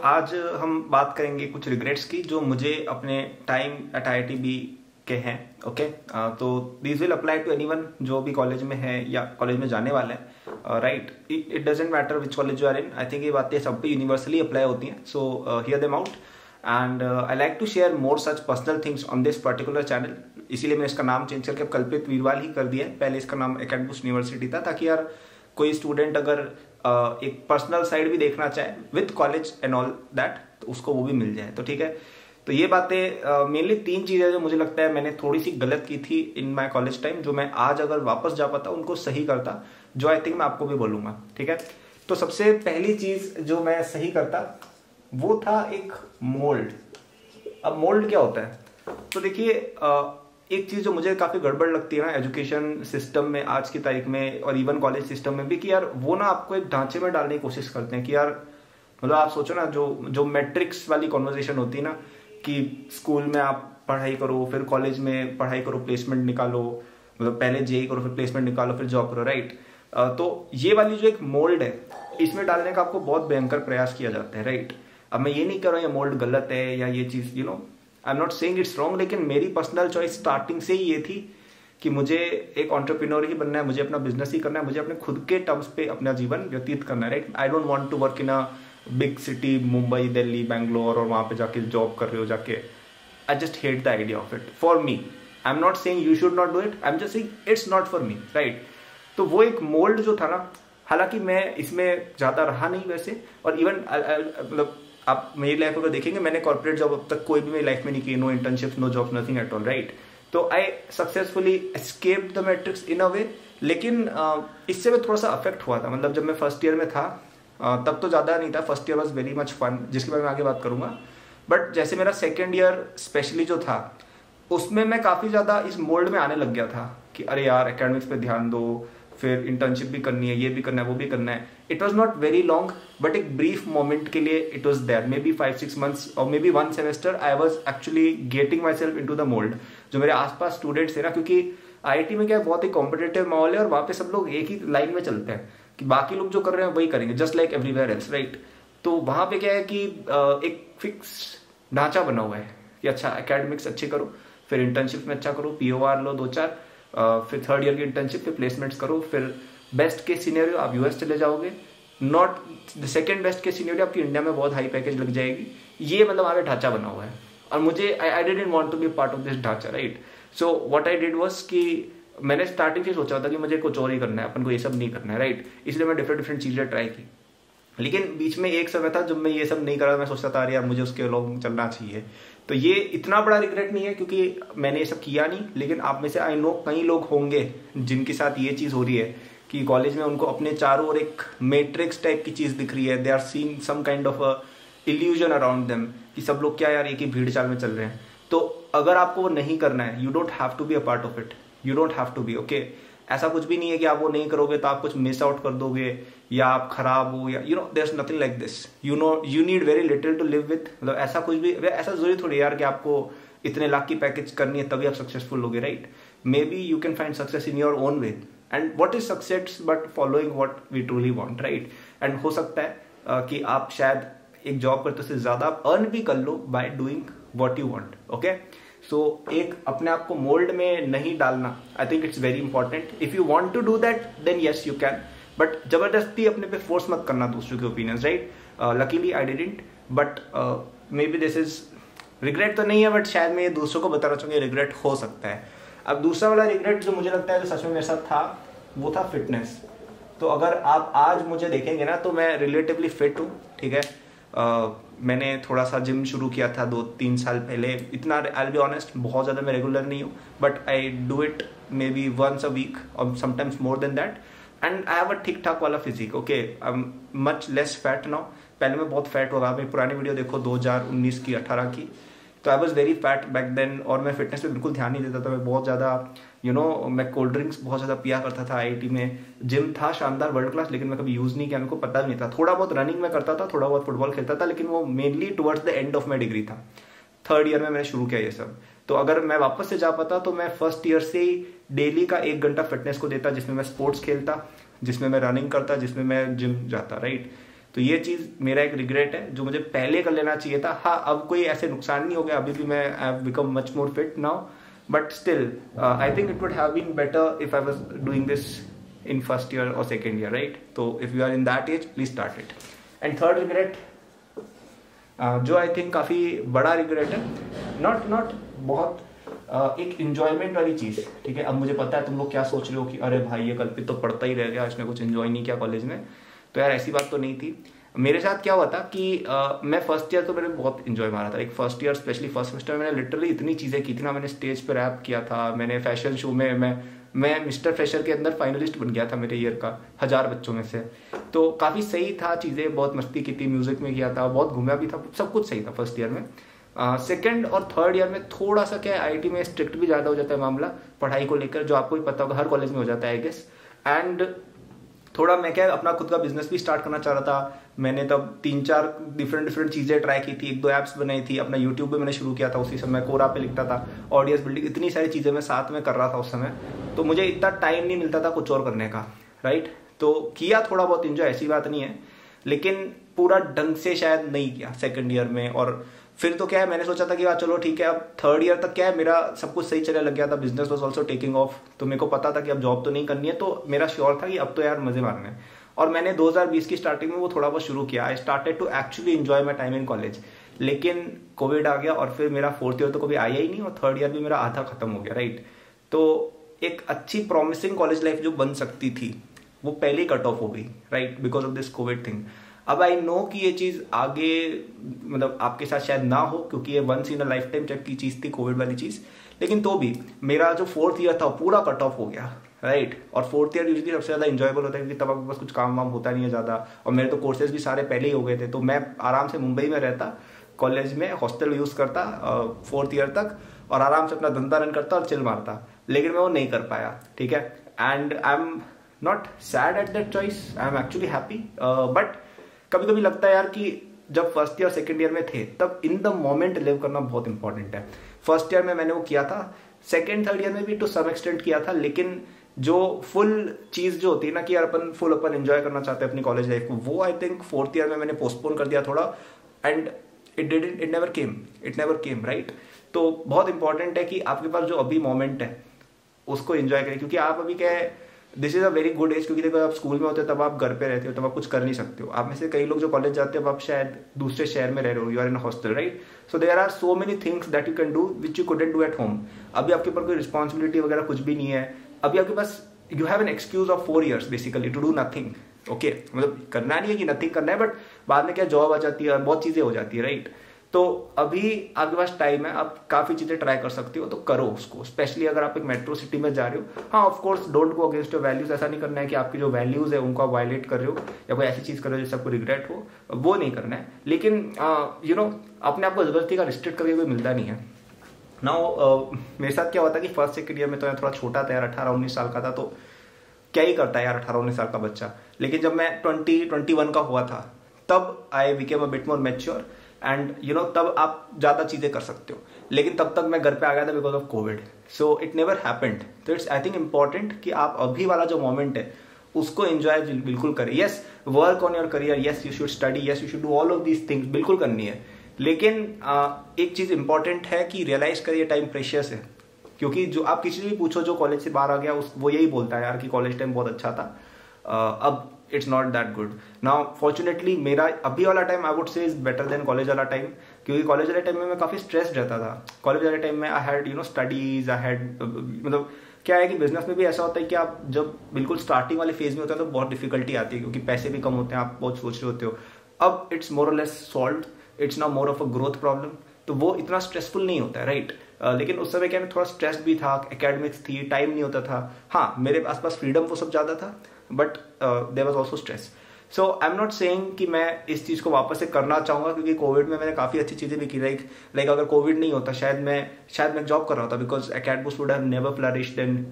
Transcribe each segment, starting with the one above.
आज हम बात करेंगे कुछ रिग्रेट्स की जो मुझे अपने टाइम एट IITB के हैं। ओके, तो this will apply to anyone जो भी कॉलेज में है या कॉलेज में जाने वाला है। Right, it doesn't matter which college you are in. I think ये बातें सब पे यूनिवर्सली अप्लाई होती हैं। So hear them out and I like to share more such personal things on this particular channel. इसीलिए मैंने इसका नाम चेंज करके कल्पित वीरवाल ही कर दिया है। पहले इसका नाम एकेडमिक्स यूनिवर्सिटी था, ताकि यार कोई स्टूडेंट अगर एक पर्सनल साइड भी देखना चाहे with college and all that, तो उसको वो भी मिल जाए। तो ठीक है, तो ये बातें मेनली 3 चीजें जो मुझे लगता है मैंने थोड़ी सी गलत की थी इन माय कॉलेज टाइम, जो मैं आज अगर वापस जा पाता उनको सही करता, जो आई थिंक मैं आपको भी बोलूंगा। ठीक है, तो सबसे पहली चीज जो मैं सही करता वो था एक मोल्ड। अब मोल्ड क्या होता है? तो देखिए, एक चीज जो मुझे काफी गड़बड़ लगती है ना एजुकेशन सिस्टम में आज की तारीख में, और इवन कॉलेज सिस्टम में भी, कि यार वो ना आपको एक ढांचे में डालने की कोशिश करते हैं कि यार मतलब आप सोचो ना, जो मैट्रिक्स वाली कॉन्वर्जेशन होती है ना, कि स्कूल में आप पढ़ाई करो, फिर कॉलेज में पढ़ाई करो, प्लेसमेंट निकालो, मतलब पहले जेई करो, फिर प्लेसमेंट निकालो, फिर जॉब करो। राइट, तो ये वाली जो एक मोल्ड है, इसमें डालने का आपको बहुत भयंकर प्रयास किया जाता है। राइट, अब मैं ये नहीं कर रहा हूँ ये मोल्ड गलत है या ये चीज आई am not saying it's wrong, लेकिन मेरी पर्सनल चॉइस स्टार्टिंग से ही ये थी कि मुझे एक एंटरप्रेन्योर ही बनना है, मुझे अपना बिजनेस ही करना है, मुझे अपने खुद के टर्म्स पे अपना जीवन व्यतीत करना है। Right, I don't want to work in a big city, Mumbai, Delhi, Bangalore, और वहां पे जाके जॉब कर रहे हो जाके। I just hate the idea of it for me. I am not saying you should not do it, I am just saying it's not for me. Right, तो वो एक मोल्ड जो था ना, हालांकि मैं इसमें ज्यादा रहा नहीं वैसे, और इवन मतलब आप मेरी लाइफ अगर देखेंगे, मैंने कॉर्पोरेट जॉब अब तक कोई भी मेरी लाइफ में नहीं की, no internship, no job, nothing at all. Right, तो I successfully escape the matrix in a way, लेकिन इससे मैं थोड़ा सा अफेक्ट हुआ था। मतलब जब मैं फर्स्ट ईयर में था तब तो ज्यादा नहीं था, first year was very much fun, जिसके बारे में आगे बात करूंगा। बट जैसे मेरा सेकेंड ईयर स्पेशली जो था, उसमें मैं काफी ज्यादा इस मोल्ड में आने लग गया था कि अरे यार एकेडमिक्स पे ध्यान दो, फिर इंटर्नशिप भी करनी है, ये भी करना है, वो भी करना है। It was not very long, but एक ब्रीफ मोमेंट के लिए it was there, maybe 5-6 months और maybe 1 semester I was actually getting myself into the mould. जो मेरे आसपास स्टूडेंट्स थे ना, क्योंकि IIT में क्या है, बहुत ही कॉम्पिटेटिव माहौल है, और वहां पे सब लोग एक ही लाइन में चलते हैं कि बाकी लोग जो कर रहे हैं वही करेंगे, just like everywhere else. Right, तो वहां पे क्या है कि एक फिक्स ढांचा बना हुआ है कि अच्छा एकेडमिक्स अच्छे करो, फिर इंटर्नशिप में अच्छा करो, POR लो 2-4, फिर थर्ड ईयर की इंटर्नशिप, फिर प्लेसमेंट्स करो, फिर बेस्ट केस सिनेरियो आप US चले जाओगे, not the second best case scenario आपकी इंडिया में बहुत हाई पैकेज लग जाएगी। ये मतलब हमारा ढांचा बना हुआ है, और मुझे I didn't want to be part of this dhancha. Right, so what I did was कि मैंने स्टार्टिंग से सोचा था कि मुझे कुछ और ही करना है, अपन को ये सब नहीं करना है। राइट, इसलिए मैं डिफरेंट चीजें ट्राई की, लेकिन बीच में एक समय था जब मैं ये सब नहीं कर रहा, मैं सोचता था यार मुझे उसके अलावा चलना चाहिए। तो ये इतना बड़ा रिग्रेट नहीं है क्योंकि मैंने ये सब किया नहीं, लेकिन आप में से आई नो कई लोग होंगे जिनके साथ ये चीज हो रही है कि कॉलेज में उनको अपने चारों ओर एक मैट्रिक्स टाइप की चीज दिख रही है। They are seeing some kind of a illusion around them कि सब लोग क्या यार एक ही भीड़ चाल में चल रहे हैं। तो अगर आपको वो नहीं करना है, you don't have to be a part of it, you don't have to be. Okay, ऐसा कुछ भी नहीं है कि आप वो नहीं करोगे तो आप कुछ मिस आउट कर दोगे या आप खराब हो, या there is nothing like this. You need very little to live with. मतलब ऐसा कुछ भी, ऐसा जरूरी थोड़ी यार कि आपको इतने लाख की पैकेज करनी है तभी आप सक्सेसफुल होगे। Right, maybe you can find success in your own way, and what is success but following what we truly want. Right, and हो सकता है कि आप शायद एक जॉब करते से ज्यादा अर्न भी कर लो by doing what you want. Okay, so एक अपने आप को मोल्ड में नहीं डालना, I think it's very important. If you want to do that then yes you can, but जबरदस्ती अपने पे फोर्स मत करना दूसरों के opinions. Right, luckily I didn't, but maybe this is regret तो नहीं है, बट शायद मैं ये दूसरों को बताना चाहूंगा रिग्रेट हो सकता है। अब दूसरा वाला रिग्रेट जो मुझे लगता है जो सच में मेरे साथ था, वो था फिटनेस। तो अगर आप आज मुझे देखेंगे ना, तो मैं रिलेटिवली फिट हूँ। ठीक है, मैंने थोड़ा सा जिम शुरू किया था 2-3 साल पहले। इतना आई विल बी ऑनेस्ट, बहुत ज्यादा मैं रेगुलर नहीं हूँ, but I do it maybe once a week और sometimes more than that, and I have a ठीक ठाक वाला physique. Okay, I am much less fat now. पहले मैं बहुत फैट हुआ, मेरी पुरानी वीडियो देखो 2019 की, 18 की, तो I was very fat back then, और मैं फिटनेस पे बिल्कुल ध्यान नहीं देता था। मैं बहुत ज्यादा मैं कोल्ड ड्रिंक्स बहुत ज्यादा पिया करता था। IIT में जिम था शानदार वर्ल्ड क्लास, लेकिन मैं कभी यूज नहीं किया, मेरे को पता भी नहीं था। थोड़ा बहुत रनिंग में करता था, थोड़ा बहुत फुटबॉल खेलता था, लेकिन वो mainly towards the end of my degree था। थर्ड ईयर में मैंने शुरू किया ये सब। तो अगर मैं वापस से जा पाता तो मैं फर्स्ट ईयर से ही डेली का 1 घंटा फिटनेस को देता, जिसमें मैं स्पोर्ट्स खेलता, जिसमें मैं रनिंग करता, जिसमें मैं जिम जाता। राइट, तो ये चीज़ मेरा एक रिग्रेट है जो मुझे पहले कर लेना चाहिए था। हाँ, अब कोई ऐसे नुकसान नहीं हो गया, अभी भी मैं I have become much more fit now, but still I think it would have been better if I was doing this in first year और सेकेंड ईयर, राइट? तो if you are in that age please start it. And third regret जो I think काफ़ी बड़ा regret है, not बहुत एक enjoyment वाली चीज़, ठीक है? अब मुझे पता है तुम लोग क्या सोच रहे हो कि अरे भाई ये कल्पित तो पढ़ता ही रह गया, इसने कुछ एंजॉय नहीं किया कॉलेज में। तो यार ऐसी बात तो नहीं थी। मेरे साथ क्या हुआ था कि मैं फर्स्ट ईयर तो मैंने बहुत इंजॉय मारा था। एक first year specially first semester में मैंने लिटरली इतनी चीज़ें की थी ना। मैंने स्टेज पर रैप किया था, मैंने फैशन शो में मैं मिस्टर फ्रेशर के अंदर फाइनलिस्ट बन गया था मेरे ईयर का 1000 बच्चों में से। तो काफ़ी सही था, चीज़ें बहुत मस्ती की थी, म्यूजिक में किया था, बहुत घूमा भी था, सब कुछ सही था फर्स्ट ईयर में। सेकेंड और थर्ड ईयर में थोड़ा सा क्या आईआईटी में स्ट्रिक्ट भी ज़्यादा हो जाता है मामला पढ़ाई को लेकर, जो आपको भी पता होगा हर कॉलेज में हो जाता है आई गेस। एंड थोड़ा मैं क्या अपना खुद का बिजनेस भी स्टार्ट करना चाह रहा था। मैंने तब 3-4 डिफरेंट चीज़ें ट्राई की थी, 1-2 ऐप्स बनाई थी, अपना यूट्यूब पे मैंने शुरू किया था उसी समय, कोरा पे लिखता था, ऑडियंस बिल्डिंग, इतनी सारी चीज़ें मैं साथ में कर रहा था उस समय। तो मुझे इतना टाइम नहीं मिलता था कुछ और करने का, राइट? तो किया थोड़ा बहुत इंजॉय, ऐसी बात नहीं है, लेकिन पूरा ढंग से शायद नहीं किया सेकेंड ईयर में। और फिर तो क्या है, मैंने सोचा था कि चलो ठीक है, अब थर्ड ईयर तक क्या है मेरा सब कुछ सही चलने लग गया था, business was also taking of, तो मेरे को पता था कि अब जॉब तो नहीं करनी है, तो मेरा श्योर था कि अब तो यार मजे मारने हैं। और मैंने 2020 की स्टार्टिंग में वो थोड़ा बहुत शुरू किया। I started to actually enjoy my time in college, लेकिन कोविड आ गया और फिर मेरा फोर्थ ईयर तो कभी आया ही नहीं और थर्ड ईयर भी मेरा आधा खत्म हो गया, राइट? तो एक अच्छी प्रॉमिसिंग कॉलेज लाइफ जो बन सकती थी वो पहले ही कट ऑफ हो गई, right? Because of this Covid thing. अब आई नो कि ये चीज़ आगे मतलब आपके साथ शायद ना हो, क्योंकि ये once in a lifetime type की चीज़ थी कोविड वाली चीज़, लेकिन तो भी मेरा जो फोर्थ ईयर था पूरा कट ऑफ हो गया, राइट? और फोर्थ ईयर यूजली सबसे ज़्यादा इंजॉयबल होता है क्योंकि तब आपके पास कुछ काम वाम होता नहीं है ज़्यादा, और मेरे तो कोर्सेज भी सारे पहले ही हो गए थे। तो मैं आराम से मुंबई में रहता, कॉलेज में हॉस्टल यूज़ करता फोर्थ ईयर तक, और आराम से अपना धंधा रन करता और चिल मारता, लेकिन मैं वो नहीं कर पाया, ठीक है? And I am not sad at that choice, I am actually happy. But कभी कभी लगता है यार कि जब फर्स्ट ईयर सेकेंड ईयर में थे तब इन द मोमेंट लिव करना बहुत इंपॉर्टेंट है। फर्स्ट ईयर में मैंने वो किया था, सेकेंड थर्ड ईयर में भी टू सम एक्सटेंट किया था, लेकिन जो फुल चीज जो होती है ना कि यार अपन एंजॉय करना चाहते हैं अपनी कॉलेज लाइफ को, वो आई थिंक फोर्थ ईयर में मैंने पोस्टपोन कर दिया थोड़ा, and it never came, right? तो बहुत इंपॉर्टेंट है कि आपके पास जो अभी मोमेंट है उसको एंजॉय करें, क्योंकि आप अभी क्या है, this is a very good age, क्योंकि देखो आप स्कूल में होते हो तब आप घर पे रहते हो, तब आप कुछ कर नहीं सकते हो। आप में से कई लोग जो कॉलेज जाते हो आप शायद दूसरे शहर में रह रहे हो, you are in hostel, right? So there are so many things that you can do which you couldn't do at home. अभी आपके ऊपर कोई रिस्पॉन्सिबिलिटी वगैरह कुछ भी नहीं है, अभी आपके पास you have an excuse of 4 years basically to do nothing, okay? मतलब करना नहीं है कि नथिंग करना है, बट बाद में क्या जॉब आ जाती है, बहुत चीजें हो जाती है, राइट? तो अभी आपके पास टाइम है, आप काफी चीजें ट्राई कर सकते हो, तो करो उसको, स्पेशली अगर आप एक मेट्रो सिटी में जा रहे हो। हाँ, of course don't go against your values, ऐसा नहीं करना है कि आपकी जो वैल्यूज है उनको आप वायलेट कर रहे हो या कोई ऐसी चीज कर रहे हो जिससे आपको रिग्रेट हो, वो नहीं करना है। लेकिन यू नो अपने आप को जबरदस्ती का रिस्ट्रिक्ट करके कोई मिलता नहीं है। नाउ मेरे साथ क्या होता है कि फर्स्ट सेकेंड ईयर में तो मैं थोड़ा छोटा था यार, 18-19 साल का था, तो क्या ही करता है यार 18-19 साल का बच्चा। लेकिन जब मैं 20-21 का हुआ था तब I became a bit more mature, and you know तब आप ज्यादा चीजें कर सकते हो। लेकिन तब तक मैं घर पे आ गया था because of Covid, so it never happened. तो इट्स आई थिंक इंपॉर्टेंट कि आप अभी वाला जो मोमेंट है उसको एंजॉय बिल्कुल करें। Yes, work on your career, yes you should study, yes you should do all of these things, बिल्कुल करनी है। लेकिन एक चीज इंपॉर्टेंट है कि रियलाइज करिए टाइम प्रेशियस है, क्योंकि जो आप किसी से भी पूछो जो कॉलेज से बाहर आ गया वो यही बोलता है यार कि कॉलेज टाइम बहुत अच्छा था, अब it's not that good. Now fortunately मेरा अभी वाला time I would say is better than college वाला टाइम, क्योंकि कॉलेज वाले टाइम में मैं काफी स्ट्रेस्ड रहता था। कॉलेज वाले टाइम में I had you know studies, I had मतलब क्या है कि बिजनेस में भी ऐसा होता है कि आप जब बिल्कुल स्टार्टिंग वाले फेज में होते हैं तो बहुत डिफिकल्टी आती है, क्योंकि पैसे भी कम होते हैं, आप बहुत सोच रहे होते हो। अब इट्स मोर और less solved, it's now more of a growth problem, तो वो इतना स्ट्रेसफुल नहीं होता है, राइट? लेकिन उस समय क्या मैं थोड़ा स्ट्रेस भी था, एकेडमिक्स थी, टाइम नहीं होता था। हाँ, मेरे आसपास फ्रीडम वो सब ज्यादा था, but there was also stress. So I am not saying कि मैं इस चीज को वापस से करना चाहूंगा, क्योंकि कोविड में मैंने काफी अच्छी चीजें भी की। लाइक अगर कोविड नहीं होता शायद मैं जॉब कर रहा था, because academics would have never flourished, and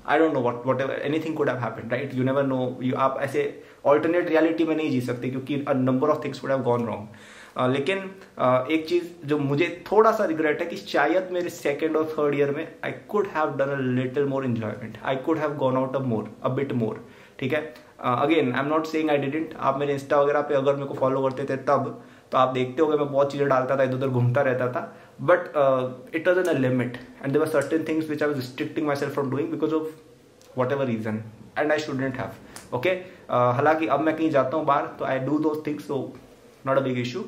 I don't know whatever anything could have happened, right? You never know, आप ऐसे ऑल्टरनेट रियलिटी में नहीं जी सकते, क्योंकि a number of things would have gone wrong. लेकिन एक चीज जो मुझे थोड़ा सा रिग्रेट है कि शायद मेरे सेकेंड और थर्ड ईयर में I could have done a little more enjoyment, I could have gone out a bit more, ठीक है? Again I am not saying I didn't. आप मेरे इंस्टा वगैरह पे अगर मेरे को फॉलो करते थे तब तो आप देखते होगे मैं बहुत चीज़ें डालता था, इधर उधर घूमता रहता था, but it was in a limit and there were certain things which I was restricting myself from doing because of whatever reason and I shouldn't have. Okay, हालांकि अब मैं कहीं जाता हूँ बाहर तो I do those things, so not a big issue,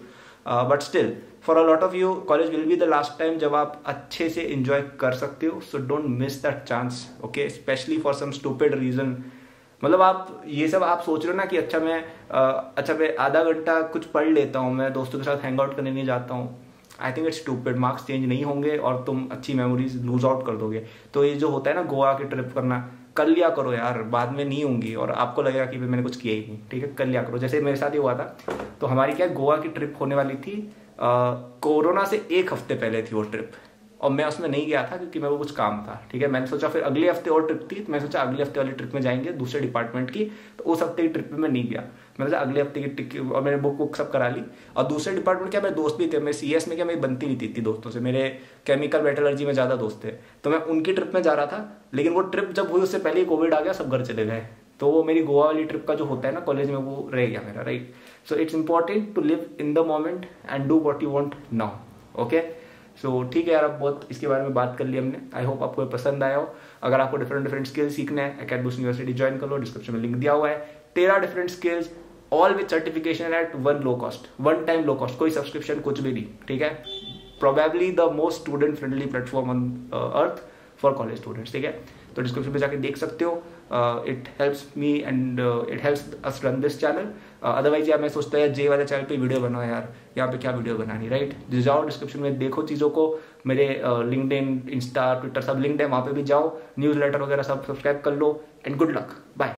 but still for a lot of you college will be the last time जब आप अच्छे से इंजॉय कर सकते हो, so don't miss that chance. Okay, specially for some stupid reason. मतलब आप ये सब आप सोच रहे हो ना कि अच्छा मैं आधा घंटा कुछ पढ़ लेता हूँ, मैं दोस्तों के साथ हैंग आउट करने नहीं जाता हूँ, आई think it's stupid. Marks change नहीं होंगे और तुम अच्छी मेमोरीज लूज आउट कर दोगे। तो ये जो होता है ना गोवा की ट्रिप करना, कर लिया करो यार, बाद में नहीं होंगी और आपको लगेगा कि मैंने कुछ किया ही नहीं। ठीक है, कर लिया करो। जैसे मेरे साथ ही हुआ था, तो हमारी क्या गोवा की ट्रिप होने वाली थी, कोरोना से 1 हफ्ते पहले थी वो ट्रिप, और मैं उसमें नहीं गया था क्योंकि मेरे को कुछ काम था। ठीक है, मैंने सोचा फिर अगले हफ्ते और ट्रिप थी, तो मैं सोचा अगले हफ्ते वाली ट्रिप में जाएंगे दूसरे डिपार्टमेंट की, तो उस हफ्ते की ट्रिप में मैं नहीं गया। मैंने सोचा अगले हफ्ते की ट्रिप, और मैंने बुक सब करा ली। और दूसरे डिपार्टमेंट क्या मेरे दोस्त भी थे, मैं CS में क्या मेरी बनती नहीं थी दोस्तों से, मेरे केमिकल मेटलर्जी में ज़्यादा दोस्त थे, तो मैं उनकी ट्रिप में जा रहा था। लेकिन वो ट्रिप जब हुई उससे पहले ही कोविड आ गया, सब घर चले गए, तो वो मेरी गोवा वाली ट्रिप का जो होता है ना कॉलेज में, वो रह गया मेरा, right. So it's important to live in the moment and do what you want now. Okay, so ठीक है यार, अब बहुत इसके बारे में बात कर ली हमने। आई होप आपको पसंद आया हो। अगर आपको डिफरेंट स्किल्स सीखना है, अकेडमी बूस्ट यूनिवर्सिटी ज्वाइन कर लो, डिस्क्रिप्शन में लिंक दिया हुआ है। 13 different skills, all with certification at one time low cost, कोई सब्सक्रिप्शन कुछ भी नहीं। ठीक है, probably the most student friendly platform on earth for college students. ठीक है, तो डिस्क्रिप्शन पे जाके देख सकते हो। It helps me and it helps us run this channel. Otherwise यार मैं सोचता है जे वाले चैनल पे वीडियो बनाओ यार, यहाँ पे क्या वीडियो बनानी, राइट। जाओ डिस्क्रिप्शन में देखो चीज़ों को, मेरे लिंक्डइन, इंस्टा, ट्विटर सब लिंक्ड है, वहाँ पे भी जाओ, न्यूज़लेटर वगैरह सब सब्सक्राइब कर लो, एंड गुड लक, बाय।